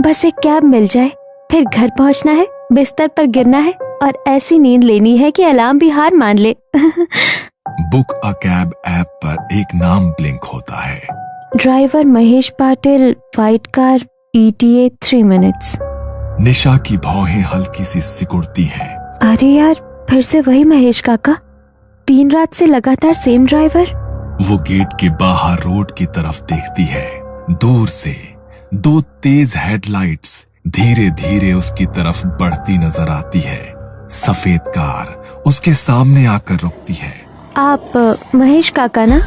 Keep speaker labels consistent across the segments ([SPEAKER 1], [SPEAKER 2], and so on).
[SPEAKER 1] बस एक कैब मिल जाए, फिर घर पहुंचना है, बिस्तर पर गिरना है और ऐसी नींद लेनी है कि अलार्म भी हार मान ले।
[SPEAKER 2] बुक अ कैब ऐप पर एक नाम ब्लिंक होता है।
[SPEAKER 1] Driver Mahesh Patil, fight car, ETA 3 minutes.
[SPEAKER 2] Nisha की भौहें हल्की सी सिकुड़ती हैं।
[SPEAKER 1] अरे यार, फिर से वही महेश काका, 3 रात से लगातार सेम ड्राइवर।
[SPEAKER 2] वो गेट के बाहर रोड की तरफ देखती है। दूर से 2 तेज हेडलाइट्स धीरे धीरे उसकी तरफ बढ़ती नजर आती है। सफेद कार उसके सामने आकर रुकती है।
[SPEAKER 1] आप महेश काका ना?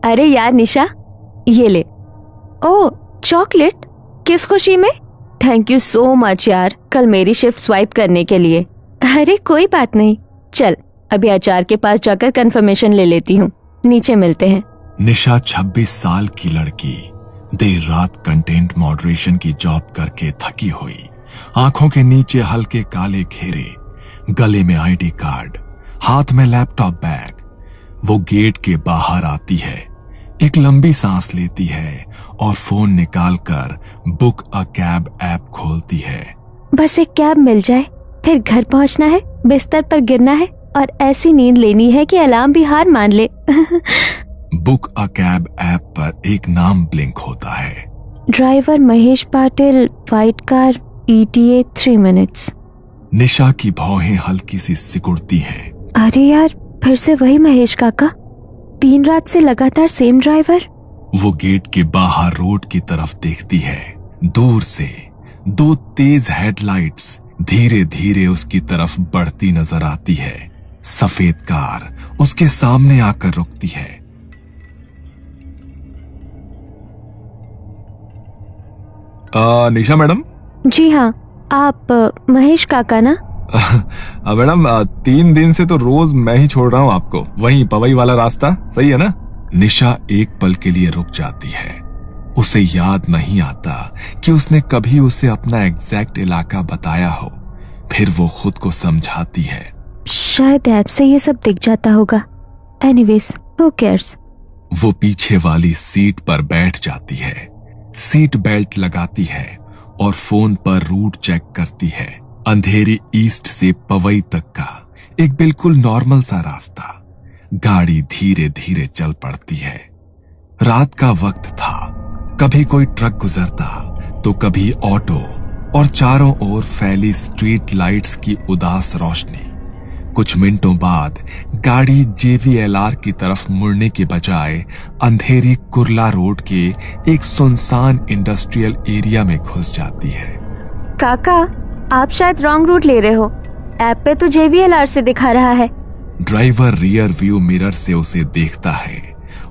[SPEAKER 1] अरे यार निशा, ये ले। ओह, चॉकलेट? किस खुशी में? थैंक यू सो मच यार, कल मेरी शिफ्ट स्वाइप करने के लिए। अरे कोई बात नहीं, चल अभी HR के पास जाकर कंफर्मेशन ले लेती हूँ, नीचे मिलते हैं।
[SPEAKER 2] निशा 26 साल की लड़की देर रात कंटेंट मॉडरेशन की जॉब करके थकी हुई, आंखों के नीचे हल्के काले घेरे, गले में ID कार्ड, हाथ में लैपटॉप बैग। वो गेट के बाहर आती है, एक लंबी सांस लेती है और फोन निकालकर बुक अ कैब ऐप खोलती है।
[SPEAKER 1] बस एक कैब मिल जाए, फिर घर पहुंचना है, बिस्तर पर गिरना है और ऐसी नींद लेनी है कि अलार्म भी हार मान ले।
[SPEAKER 2] बुक अ कैब ऐप पर एक नाम ब्लिंक होता है।
[SPEAKER 1] Driver Mahesh Patil, fight car, ETA 3 minutes.
[SPEAKER 2] Nisha की भौहें हल्की सी सिकुड़ती हैं।
[SPEAKER 1] अरे यार, फिर से वही महेश काका, 3 रात से लगातार सेम ड्राइवर।
[SPEAKER 2] वो गेट के बाहर रोड की तरफ देखती है। दूर से 2 तेज हेडलाइट्स धीरे धीरे उसकी तरफ बढ़ती नजर आती है। सफेद कार उसके सामने आकर रुकती है। निशा मैडम?
[SPEAKER 1] जी हाँ, आप महेश काका ना?
[SPEAKER 2] मैडम, 3 दिन से तो रोज मैं ही छोड़ रहा हूँ आपको, वहीं पवई वाला रास्ता, सही है ना? निशा एक पल के लिए रुक जाती है। उसे याद नहीं आता कि उसने कभी उसे अपना एग्जैक्ट इलाका बताया हो। फिर वो खुद को समझाती है,
[SPEAKER 1] शायद ऐप से ये सब दिख जाता होगा। Anyways, who cares.
[SPEAKER 2] वो पीछे वाली सीट पर बैठ जाती है, सीट बेल्ट लगाती है और फोन पर रूट चेक करती है। अंधेरी ईस्ट से पवई तक का एक बिल्कुल नॉर्मल सा रास्ता। गाड़ी धीरे धीरे चल पड़ती है। रात का वक्त था, कभी कोई ट्रक गुजरता तो कभी ऑटो, और चारों ओर फैली स्ट्रीट लाइट्स की उदास रोशनी। कुछ मिनटों बाद गाड़ी JVLR की तरफ मुड़ने के बजाय अंधेरी कुर्ला रोड के एक सुनसान इंडस्ट्रियल एरिया में घुस जाती है।
[SPEAKER 1] काका, आप शायद रॉन्ग रूट ले रहे हो, ऐप पे तो JVLR से दिखा रहा है।
[SPEAKER 2] ड्राइवर रियर व्यू मिरर से उसे देखता है।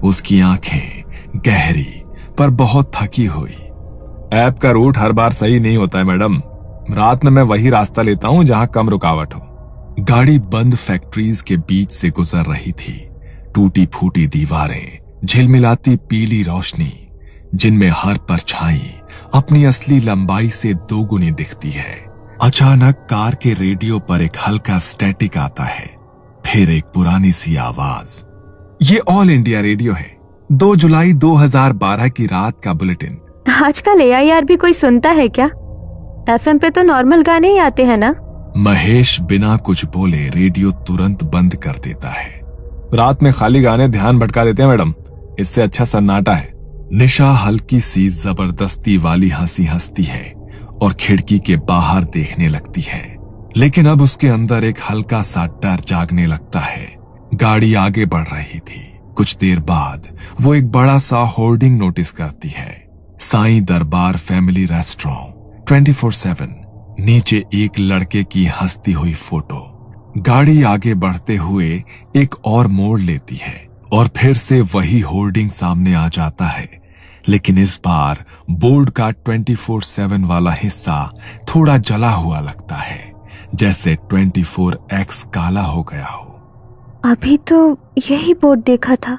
[SPEAKER 2] उसकी आंखें गहरी पर बहुत थकी हुई। ऐप का रूट हर बार सही नहीं होता है मैडम, रात में मैं वही रास्ता लेता हूँ जहाँ कम रुकावट हो। गाड़ी बंद फैक्ट्रीज के बीच से गुजर रही थी। टूटी फूटी दीवारें, झिलमिलाती पीली रोशनी, जिनमें हर परछाई अपनी असली लंबाई से 2 गुनी दिखती है। अचानक कार के रेडियो पर एक हल्का स्टैटिक आता है, फिर एक पुरानी सी आवाज। ये ऑल इंडिया रेडियो है, 2 जुलाई 2012 की रात का बुलेटिन।
[SPEAKER 1] आजकल AIR भी कोई सुनता है क्या? FM पे तो नॉर्मल गाने ही आते हैं ना?
[SPEAKER 2] महेश बिना कुछ बोले रेडियो तुरंत बंद कर देता है। रात में खाली गाने ध्यान भटका देते हैं मैडम, इससे अच्छा सन्नाटा है। निशा हल्की सी जबरदस्ती वाली हंसी हंसती है और खिड़की के बाहर देखने लगती है, लेकिन अब उसके अंदर एक हल्का सा डर जागने लगता है। गाड़ी आगे बढ़ रही थी। कुछ देर बाद वो एक बड़ा सा होर्डिंग नोटिस करती है, साईं दरबार फैमिली रेस्टोरेंट 24/7। नीचे एक लड़के की हंसती हुई फोटो। गाड़ी आगे बढ़ते हुए एक और मोड़ लेती है और फिर से वही होर्डिंग सामने आ जाता है, लेकिन इस बार बोर्ड का 24/7 वाला हिस्सा थोड़ा जला हुआ लगता है, जैसे 24X काला हो गया हो।
[SPEAKER 1] अभी तो यही बोर्ड देखा था।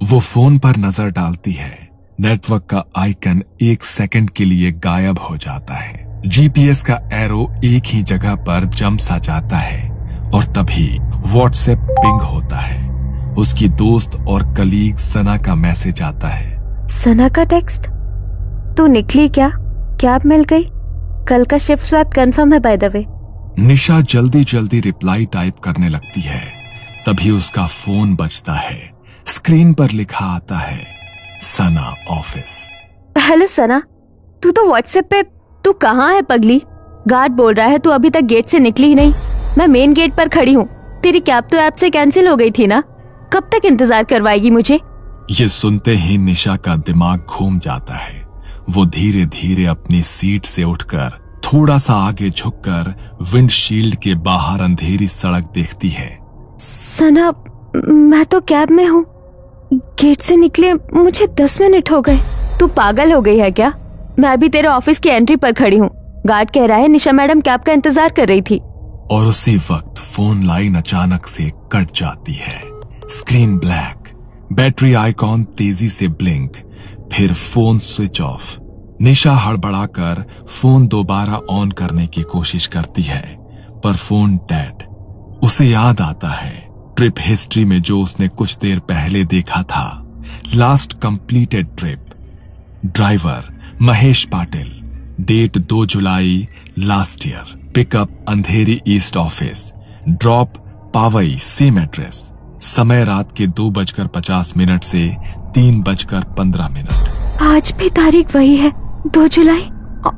[SPEAKER 2] वो फोन पर नजर डालती है। नेटवर्क का आइकन 1 सेकंड के लिए गायब हो जाता है। GPS का एरो एक ही जगह पर जम सा जाता है और तभी व्हाट्सएप पिंग होता है। उसकी दोस्त और कलीग सना का मैसेज आता है।
[SPEAKER 1] सना का टेक्स्ट, तू निकली क्या? कैब मिल गई? कल का शिफ्ट स्वैप कंफर्म है बाय द वे।
[SPEAKER 2] निशा जल्दी जल्दी रिप्लाई टाइप करने लगती है, तभी उसका फोन बजता है। स्क्रीन पर लिखा आता है सना ऑफिस।
[SPEAKER 1] हेलो सना, तू तो व्हाट्सएप पे, तू कहाँ है पगली? गार्ड बोल रहा है तू अभी तक गेट से निकली ही नहीं। मैं मेन गेट पर खड़ी हूँ। तेरी कैब तो ऐप से कैंसिल हो गई थी ना? कब तक इंतजार करवाएगी मुझे?
[SPEAKER 2] ये सुनते ही निशा का दिमाग घूम जाता है। वो धीरे धीरे अपनी सीट से उठकर थोड़ा सा आगे झुककर विंडशील्ड के बाहर अंधेरी सड़क देखती है।
[SPEAKER 1] सना, मैं तो कैब में हूँ। गेट से निकले मुझे 10 मिनट हो गए। तू पागल हो गई है क्या? मैं अभी तेरे ऑफिस की एंट्री पर खड़ी हूँ। गार्ड कह रहा है निशा मैडम कैब का इंतजार कर रही थी।
[SPEAKER 2] और उसी वक्त फोन लाइन अचानक से कट जाती है। स्क्रीन ब्लैक, बैटरी आइकॉन तेजी से ब्लिंक, फिर फोन स्विच ऑफ। निशा हड़बड़ाकर फोन दोबारा ऑन करने की कोशिश करती है, पर फोन डेड। उसे याद आता है ट्रिप हिस्ट्री में जो उसने कुछ देर पहले देखा था। Last completed trip, driver Mahesh Patil, date 2 July last year, pickup Andheri east office, drop Powai same address, समय रात के 2:50 से 3:15।
[SPEAKER 1] आज भी तारीख वही है, 2 जुलाई,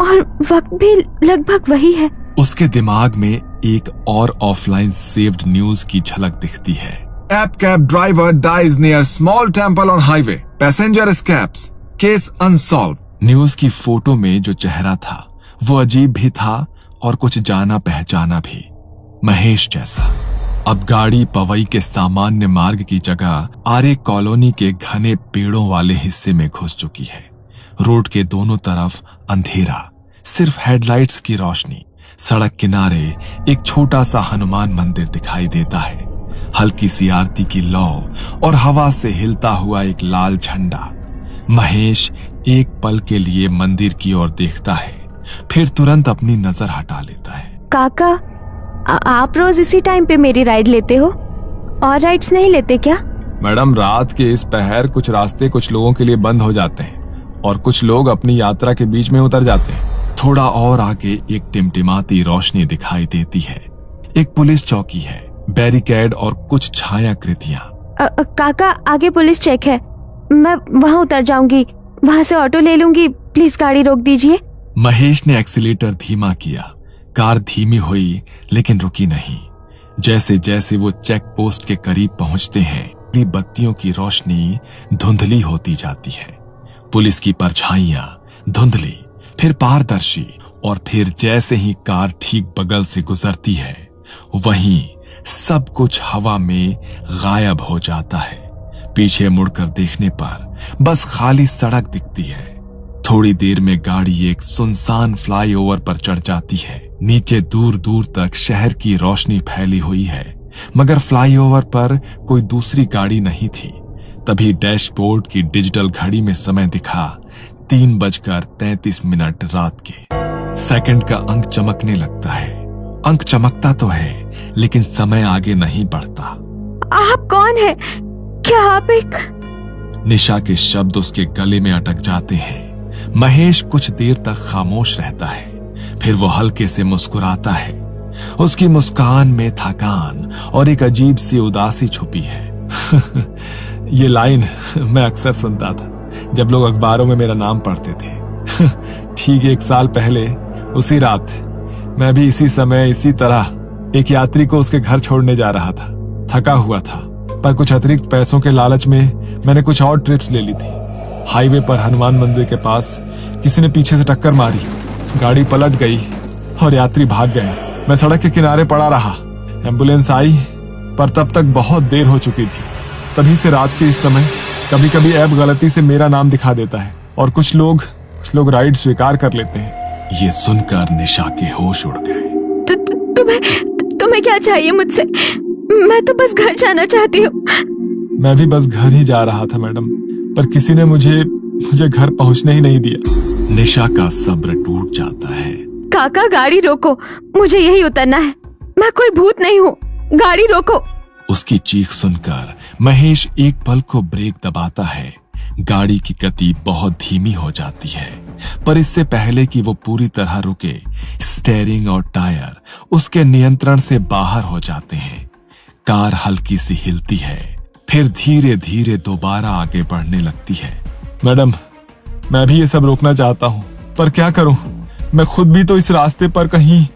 [SPEAKER 1] और वक्त भी लगभग वही है।
[SPEAKER 2] उसके दिमाग में एक और ऑफलाइन सेव्ड न्यूज की झलक दिखती है।
[SPEAKER 3] App cab driver dies near small temple on highway. Passenger escapes. Case unsolved.
[SPEAKER 2] News की फोटो में जो चेहरा था वो अजीब भी था और कुछ जाना पहचाना भी, महेश जैसा। अब गाड़ी पवई के सामान्य मार्ग की जगह आरे कॉलोनी के घने पेड़ों वाले हिस्से में घुस चुकी है। रोड के दोनों तरफ अंधेरा, सिर्फ हेडलाइट्स की रोशनी। सड़क किनारे एक छोटा सा हनुमान मंदिर दिखाई देता है। हल्की सी आरती की लौ और हवा से हिलता हुआ एक लाल झंडा। महेश एक पल के लिए मंदिर की ओर देखता है, फिर तुरंत अपनी नजर हटा लेता है।
[SPEAKER 1] काका, आप रोज इसी टाइम पे मेरी राइड लेते हो? और राइड्स नहीं लेते क्या?
[SPEAKER 2] मैडम, रात के इस पहर कुछ रास्ते कुछ लोगों के लिए बंद हो जाते हैं और कुछ लोग अपनी यात्रा के बीच में उतर जाते हैं। थोड़ा और आगे एक टिमटिमाती रोशनी दिखाई देती है। एक पुलिस चौकी है, बैरिकेड और कुछ छायाकृतियां।
[SPEAKER 1] काका, आगे पुलिस चेक है, मैं वहाँ उतर जाऊंगी, वहाँ से ऑटो ले लूंगी, प्लीज गाड़ी रोक दीजिए।
[SPEAKER 2] महेश ने एक्सीलेटर धीमा किया। कार धीमी हुई लेकिन रुकी नहीं। जैसे जैसे वो चेक पोस्ट के करीब पहुंचते हैं, बत्तियों की रोशनी धुंधली होती जाती है। पुलिस की परछाइयां धुंधली, फिर पारदर्शी, और फिर जैसे ही कार ठीक बगल से गुजरती है, वहीं सब कुछ हवा में गायब हो जाता है। पीछे मुड़कर देखने पर बस खाली सड़क दिखती है। थोड़ी देर में गाड़ी एक सुनसान फ्लाईओवर पर चढ़ जाती है। नीचे दूर दूर तक शहर की रोशनी फैली हुई है, मगर फ्लाईओवर पर कोई दूसरी गाड़ी नहीं थी। तभी डैशबोर्ड की डिजिटल घड़ी में समय दिखा 3:33 रात के। सेकंड का अंक चमकने लगता है। अंक चमकता तो है, लेकिन समय आगे नहीं बढ़ता।
[SPEAKER 1] आप कौन है? क्या आप एक?
[SPEAKER 2] निशा के शब्द उसके गले में अटक जाते हैं। महेश कुछ देर तक खामोश रहता है, फिर वो हल्के से मुस्कुराता है। उसकी मुस्कान में थकान और एक अजीब सी उदासी छुपी है। ये लाइन मैं अक्सर सुनता था जब लोग अखबारों में मेरा नाम पढ़ते थे। ठीक 1 साल पहले उसी रात मैं भी इसी समय इसी तरह एक यात्री को उसके घर छोड़ने जा रहा था। थका हुआ था, पर कुछ अतिरिक्त पैसों के लालच में मैंने कुछ और ट्रिप्स ले ली थी। हाईवे पर हनुमान मंदिर के पास किसी ने पीछे से टक्कर मारी, गाड़ी पलट गई और यात्री भाग गए। मैं सड़क के किनारे पड़ा रहा। एम्बुलेंस आई, पर तब तक बहुत देर हो चुकी थी। तभी से रात के इस समय कभी कभी ऐप गलती से मेरा नाम दिखा देता है और कुछ लोग राइड स्वीकार कर लेते हैं। ये सुनकर निशा के होश उड़ गए।
[SPEAKER 1] तुम्हें क्या चाहिए मुझसे? मैं तो बस घर जाना चाहती हूँ।
[SPEAKER 2] मैं भी बस घर ही जा रहा था मैडम, पर किसी ने मुझे घर पहुंचने ही नहीं दिया। निशा का सब्र टूट जाता है।
[SPEAKER 1] काका, गाड़ी रोको, मुझे यही उतरना है। मैं कोई भूत नहीं हूँ, गाड़ी रोको।
[SPEAKER 2] उसकी चीख सुनकर महेश एक पल को ब्रेक दबाता है। गाड़ी की गति बहुत धीमी हो जाती है, पर इससे पहले कि वो पूरी तरह रुके, स्टीयरिंग और टायर उसके नियंत्रण से बाहर हो जाते हैं। कार हल्की सी हिलती है, फिर धीरे धीरे दोबारा आगे बढ़ने लगती है। मैडम, मैं भी ये सब रोकना चाहता हूँ, पर क्या करूं? मैं खुद भी तो इस रास्ते पर कहीं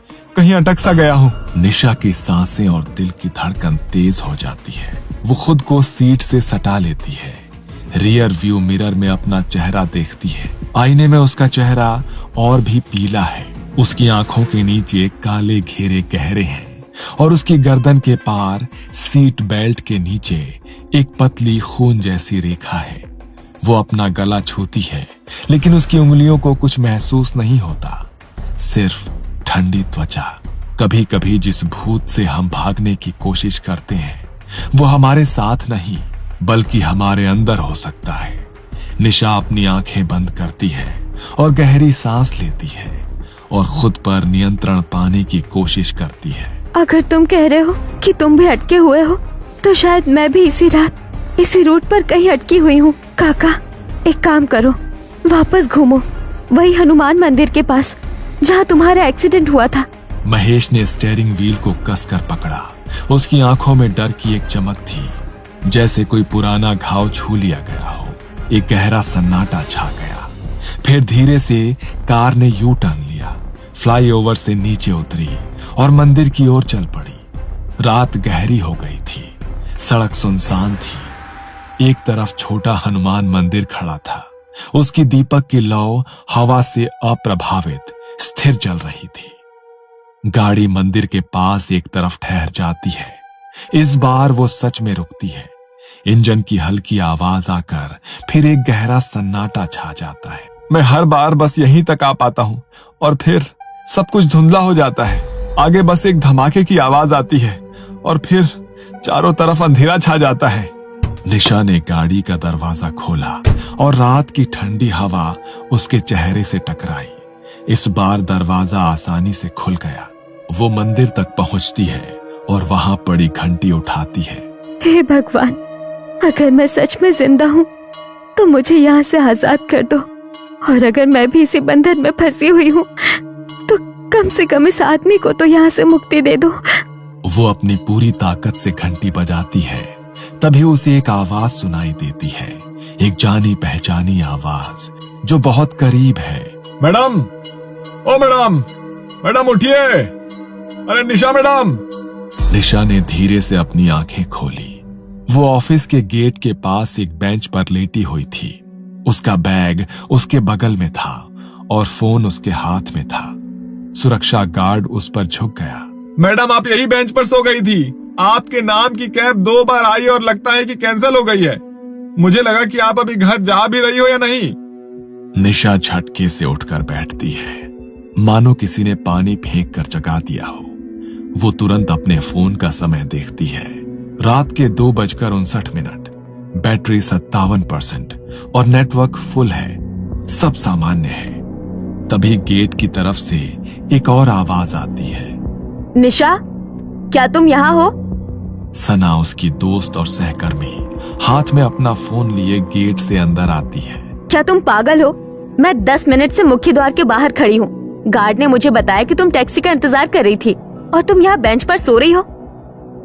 [SPEAKER 2] अटक सा गया हूँ। निशा की सांसें और दिल की धड़कन तेज हो जाती है। वो खुद को सीट से सटा लेती है। रियर व्यू मिरर में अपना चेहरा देखती है। आईने में उसका चेहरा और भी पीला है। उसकी आंखों के नीचे काले घेरे गहरे हैं और उसकी गर्दन के पार सीट बेल्ट के नीचे एक पतली खून जैसी रेखा है। वो अपना गला छूती है, लेकिन उसकी उंगलियों को कुछ महसूस नहीं होता, सिर्फ ठंडी त्वचा। कभी कभी जिस भूत से हम भागने की कोशिश करते हैं, वो हमारे साथ नहीं बल्कि हमारे अंदर हो सकता है। निशा अपनी आंखें बंद करती है और गहरी सांस लेती है और खुद पर नियंत्रण पाने की कोशिश करती है।
[SPEAKER 1] अगर तुम कह रहे हो कि तुम भी अटके हुए हो, तो शायद मैं भी इसी रात इसी रूट पर कहीं अटकी हुई हूँ। काका, एक काम करो, वापस घूमो वही हनुमान मंदिर के पास जहाँ तुम्हारा एक्सीडेंट हुआ था।
[SPEAKER 2] महेश ने स्टीयरिंग व्हील को कसकर पकड़ा। उसकी आंखों में डर की एक चमक थी, जैसे कोई पुराना घाव छू लिया गया हो। एक गहरा सन्नाटा छा गया। फिर धीरे से कार ने यू टर्न लिया, फ्लाईओवर से नीचे उतरी और मंदिर की ओर चल पड़ी। रात गहरी हो गई थी, सड़क सुनसान थी। एक तरफ छोटा हनुमान मंदिर खड़ा था, उसकी दीपक की लौ हवा से अप्रभावित स्थिर चल रही थी। गाड़ी मंदिर के पास एक तरफ ठहर जाती है। इस बार वो सच में रुकती है। इंजन की हल्की आवाज आकर फिर एक गहरा सन्नाटा छा जाता है। मैं हर बार बस यहीं तक आ पाता हूँ और फिर सब कुछ धुंधला हो जाता है। आगे बस एक धमाके की आवाज आती है और फिर चारों तरफ अंधेरा छा जाता है। निशा ने गाड़ी का दरवाजा खोला और रात की ठंडी हवा उसके चेहरे से टकराई। इस बार दरवाजा आसानी से खुल गया। वो मंदिर तक पहुंचती है और वहां पड़ी घंटी उठाती है।
[SPEAKER 1] हे भगवान, अगर मैं सच में जिंदा हूँ तो मुझे यहाँ से आजाद कर दो, और अगर मैं भी इसी बंधन में फंसी हुई हूँ तो कम से कम इस आदमी को तो यहाँ से मुक्ति दे दो।
[SPEAKER 2] वो अपनी पूरी ताकत से घंटी बजाती है। तभी उसे एक आवाज सुनाई देती है, एक जानी पहचानी आवाज जो बहुत करीब है। मैडम, ओ मैडम, मैडम उठिए, अरे निशा मैडम। निशा ने धीरे से अपनी आंखें खोली। वो ऑफिस के गेट के पास एक बेंच पर लेटी हुई थी। उसका बैग उसके बगल में था और फोन उसके हाथ में था। सुरक्षा गार्ड उस पर झुक गया। मैडम, आप यही बेंच पर सो गई थी। आपके नाम की कैब 2 बार आई और लगता है कि कैंसिल हो गई है। मुझे लगा कि आप अभी घर जा भी रही हो या नहीं। निशा झटके से उठकर बैठती है, मानो किसी ने पानी फेंक कर जगा दिया हो। वो तुरंत अपने फोन का समय देखती है। रात के 2:59। बैटरी 57% और नेटवर्क फुल है। सब सामान्य है। तभी गेट की तरफ से एक और आवाज आती है।
[SPEAKER 1] निशा, क्या तुम यहाँ हो?
[SPEAKER 2] सना, उसकी दोस्त और सहकर्मी, हाथ में अपना फोन लिए गेट से अंदर आती है।
[SPEAKER 1] क्या तुम पागल हो? मैं 10 मिनट से मुख्य द्वार के बाहर खड़ी हूँ। गार्ड ने मुझे बताया कि तुम टैक्सी का इंतजार कर रही थी और तुम यहाँ बेंच पर सो रही हो।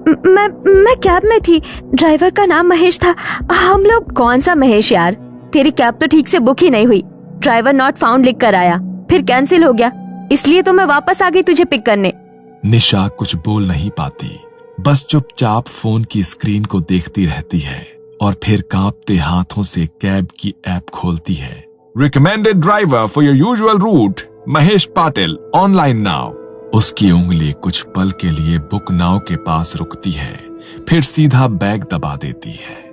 [SPEAKER 1] मैं कैब में थी। ड्राइवर का नाम महेश था। हम लोग। कौन सा महेश यार? तेरी कैब तो ठीक से बुक ही नहीं हुई। ड्राइवर नॉट फाउंड लिख कर आया, फिर कैंसिल हो गया, इसलिए तो मैं वापस आ गई तुझे पिक करने।
[SPEAKER 2] निशा कुछ बोल नहीं पाती, बस चुपचाप फोन की स्क्रीन को देखती रहती है और फिर कांपते हाथों से कैब की ऐप खोलती है। Recommended driver for your usual route, Mahesh Patil, online now. उसकी उंगली कुछ पल के लिए बुक नाउ के पास रुकती है, फिर सीधा बैग दबा देती है।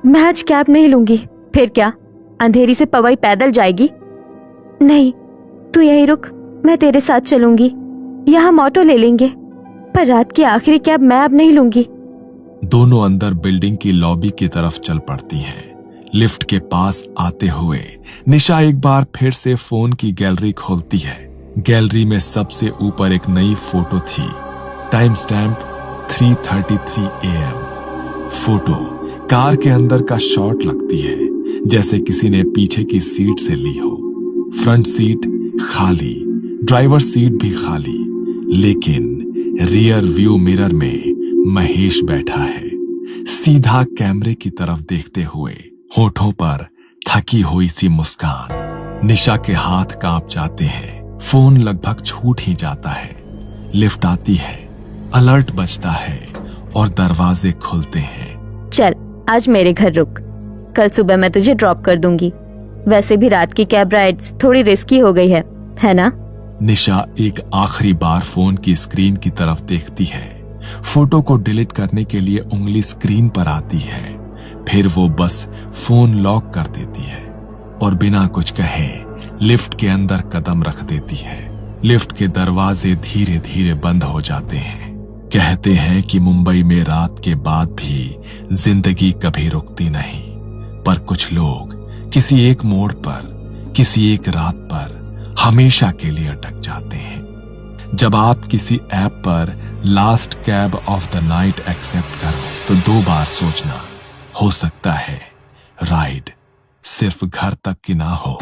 [SPEAKER 1] मैं आज कैब नहीं लूंगी। फिर क्या, अंधेरी से पवई पैदल जाएगी? नहीं, तू यहीं रुक, मैं तेरे साथ चलूंगी। यहाँ हम ऑटो ले लेंगे, पर रात की आखिरी कैब मैं अब नहीं लूंगी।
[SPEAKER 2] दोनों अंदर बिल्डिंग की लॉबी की तरफ चल पड़ती हैं। लिफ्ट के पास आते हुए निशा एक बार फिर से फोन की गैलरी खोलती है। गैलरी में सबसे ऊपर एक नई फोटो थी। Time stamp 3:33 AM। Photo car के अंदर का शॉट लगती है जैसे किसी ने पीछे की सीट से ली हो। फ्रंट सीट खाली, ड्राइवर सीट भी खाली, लेकिन रियर व्यू मिरर में महेश बैठा है, सीधा कैमरे की तरफ देखते हुए, होठों पर थकी हुई सी मुस्कान। निशा के हाथ कांप जाते हैं, फोन लगभग छूट ही जाता है। लिफ्ट आती है, अलर्ट बजता है और दरवाजे खुलते हैं।
[SPEAKER 1] चल आज मेरे घर रुक, कल सुबह मैं तुझे ड्रॉप कर दूंगी। वैसे भी रात की कैब राइड्स थोड़ी रिस्की हो गई है ना?
[SPEAKER 2] निशा एक आखिरी बार फोन की स्क्रीन की तरफ देखती है। फोटो को डिलीट करने के लिए उंगली स्क्रीन पर आती है, फिर वो बस फोन लॉक कर देती है और बिना कुछ कहे लिफ्ट के अंदर कदम रख देती है। लिफ्ट के दरवाजे धीरे धीरे बंद हो जाते हैं। कहते हैं कि मुंबई में रात के बाद भी जिंदगी कभी रुकती नहीं, पर कुछ लोग किसी एक मोड़ पर, किसी एक रात पर हमेशा के लिए अटक जाते हैं। जब आप किसी ऐप पर last cab of the night accept करो तो 2 बार सोचना, हो सकता है राइड सिर्फ घर तक की ना हो,